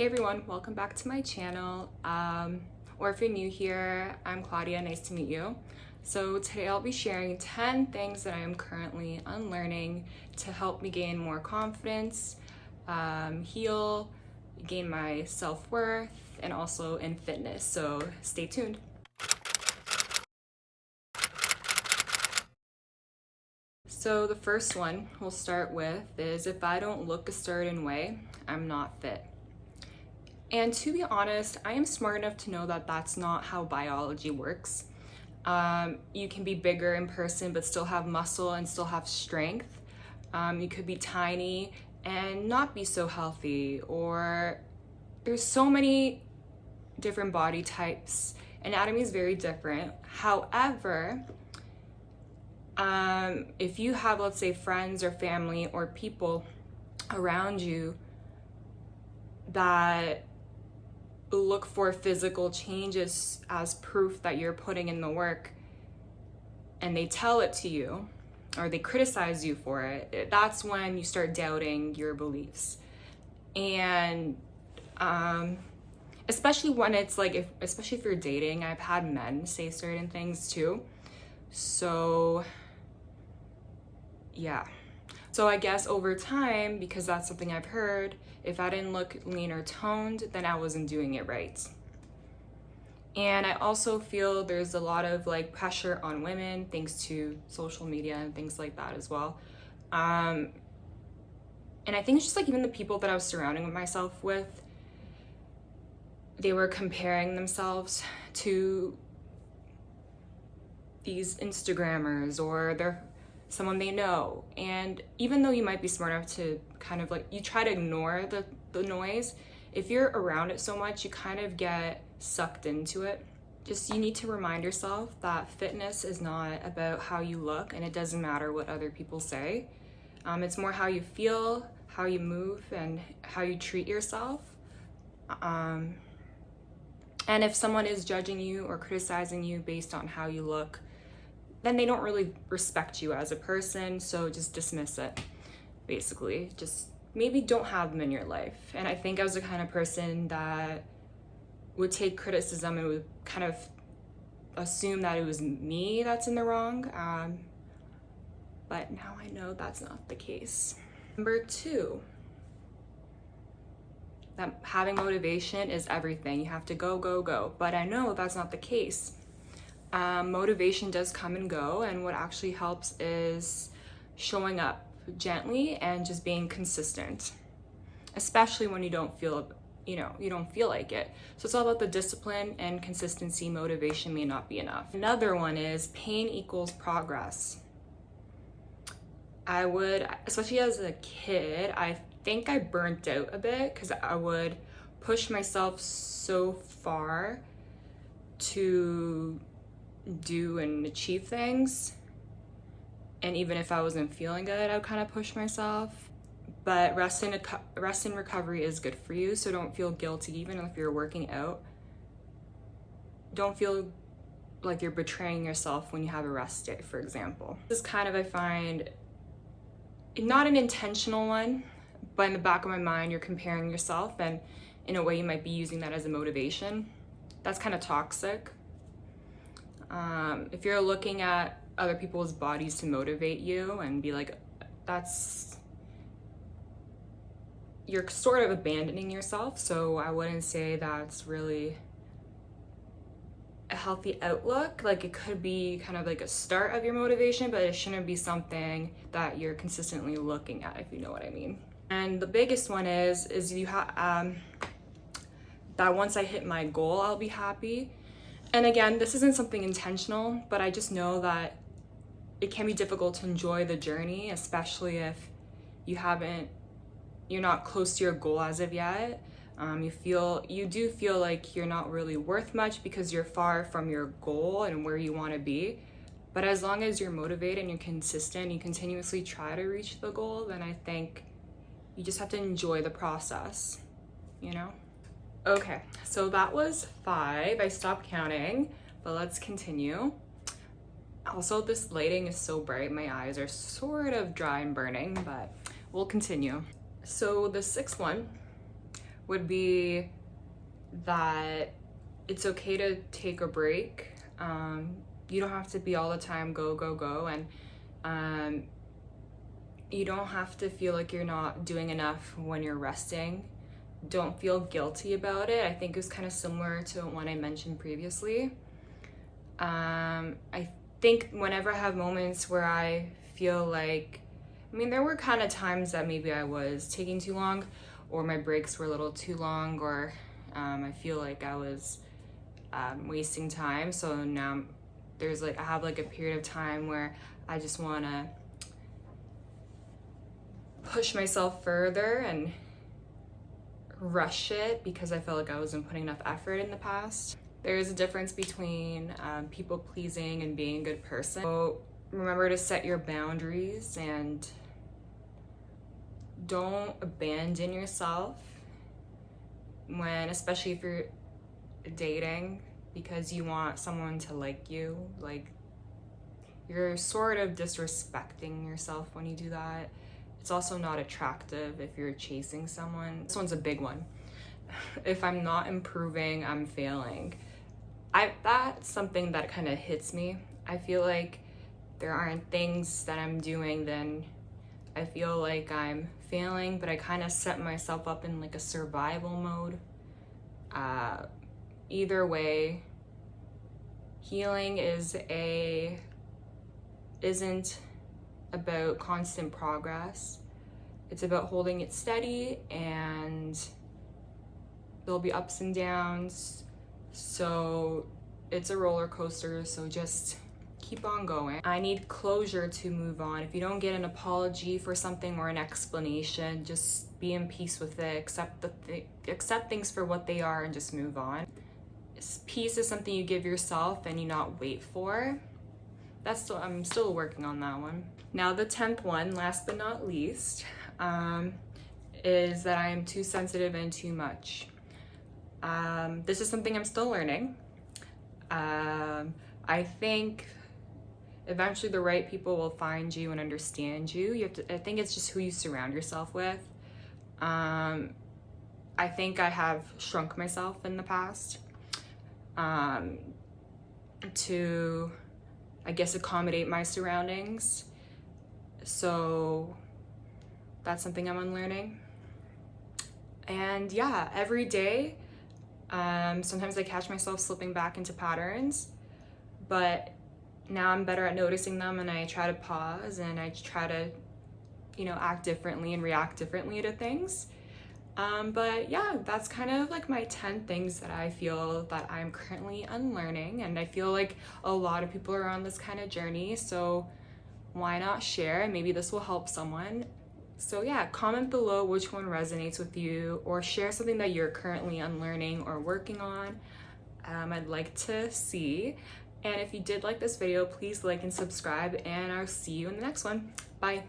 Hey everyone, welcome back to my channel. Or if you're new here, I'm Claudia, nice to meet you. So today I'll be sharing 10 things that I am currently unlearning to help me gain more confidence, heal, gain my self-worth, and also in fitness. So stay tuned. So the first one we'll start with is if I don't look a certain way, I'm not fit. And to be honest, I am smart enough to know that that's not how biology works. You can be bigger in person but still have muscle and still have strength. You could be tiny and not be so healthy, or there's so many different body types. Anatomy is very different. However, if you have, let's say, friends or family or people around you that look for physical changes as proof that you're putting in the work, and they tell it to you or they criticize you for it, that's when you start doubting your beliefs. And especially when it's like, especially if you're dating, I've had men say certain things too. So yeah. So I guess over time, because that's something I've heard, if I didn't look lean or toned, then I wasn't doing it right. And I also feel there's a lot of like pressure on women thanks to social media and things like that as well. And I think it's just like even the people that I was surrounding myself with, they were comparing themselves to these Instagrammers or they're someone they know. And even though you might be smart enough to kind of like, you try to ignore the noise, if you're around it so much, you kind of get sucked into it. Just, you need to remind yourself that fitness is not about how you look, and it doesn't matter what other people say. It's more how you feel, how you move, and how you treat yourself. And if someone is judging you or criticizing you based on how you look, then they don't really respect you as a person, so just dismiss it, basically. Just maybe don't have them in your life. And I think I was the kind of person that would take criticism and would kind of assume that it was me that's in the wrong. But now I know that's not the case. Number 2, that having motivation is everything. You have to go, go, go. But I know that's not the case. Motivation does come and go, and what actually helps is showing up gently and just being consistent, especially when you don't feel like it. So it's all about the discipline and consistency. Motivation may not be enough. Another one is pain equals progress. I would, especially as a kid, I think I burnt out a bit because I would push myself so far to do and achieve things, and even if I wasn't feeling good, I would kind of push myself. But rest and recovery is good for you, so don't feel guilty even if you're working out. Don't feel like you're betraying yourself when you have a rest day, for example. This is kind of, I find, not an intentional one, but in the back of my mind you're comparing yourself, and in a way you might be using that as a motivation. That's kind of toxic. If you're looking at other people's bodies to motivate you and be like, you're sort of abandoning yourself. So I wouldn't say that's really a healthy outlook. Like, it could be kind of like a start of your motivation, but it shouldn't be something that you're consistently looking at, if you know what I mean. And the biggest one is you have that once I hit my goal, I'll be happy. And again, this isn't something intentional, but I just know that it can be difficult to enjoy the journey, especially if you're not close to your goal as of yet. You do feel like you're not really worth much because you're far from your goal and where you want to be. But as long as you're motivated and you're consistent, you continuously try to reach the goal, then I think you just have to enjoy the process, you know? Okay, so that was 5. I stopped counting, but let's continue. Also, this lighting is so bright, my eyes are sort of dry and burning, but we'll continue. So the 6th one would be that it's okay to take a break. You don't have to be all the time go, go, go, and you don't have to feel like you're not doing enough when you're resting. Don't feel guilty about it. I think it was kind of similar to what I mentioned previously. I think whenever I have moments where I feel like, I mean, there were kind of times that maybe I was taking too long, or my breaks were a little too long, or I feel like I was wasting time. So now I have like a period of time where I just want to push myself further and rush it because I felt like I wasn't putting enough effort in the past. There is a difference between people pleasing and being a good person. So remember to set your boundaries and don't abandon yourself especially if you're dating, because you want someone to like you. Like, you're sort of disrespecting yourself when you do that. It's also not attractive if you're chasing someone. This one's a big one. If I'm not improving, I'm failing. That's something that kind of hits me. I feel like there aren't things that I'm doing, then I feel like I'm failing, but I kind of set myself up in like a survival mode. Either way, healing isn't about constant progress. It's about holding it steady, and there'll be ups and downs. So it's a roller coaster, so just keep on going. I need closure to move on. If you don't get an apology for something or an explanation, just be in peace with it. Accept things for what they are and just move on. Peace is something you give yourself and you not wait for. I'm still working on that one. Now the 10th one, last but not least, is that I am too sensitive and too much. This is something I'm still learning. I think eventually the right people will find you and understand you. I think it's just who you surround yourself with. I think I have shrunk myself in the past to, I guess, accommodate my surroundings. So that's something I'm unlearning. And yeah, every day, sometimes I catch myself slipping back into patterns, but now I'm better at noticing them, and I try to pause and I try to, act differently and react differently to things. But yeah, that's kind of like my 10 things that I feel that I'm currently unlearning, and I feel like a lot of people are on this kind of journey, so why not share? Maybe this will help someone. So yeah, comment below which one resonates with you, or share something that you're currently unlearning or working on. I'd like to see. And if you did like this video, please like and subscribe, and I'll see you in the next one. Bye.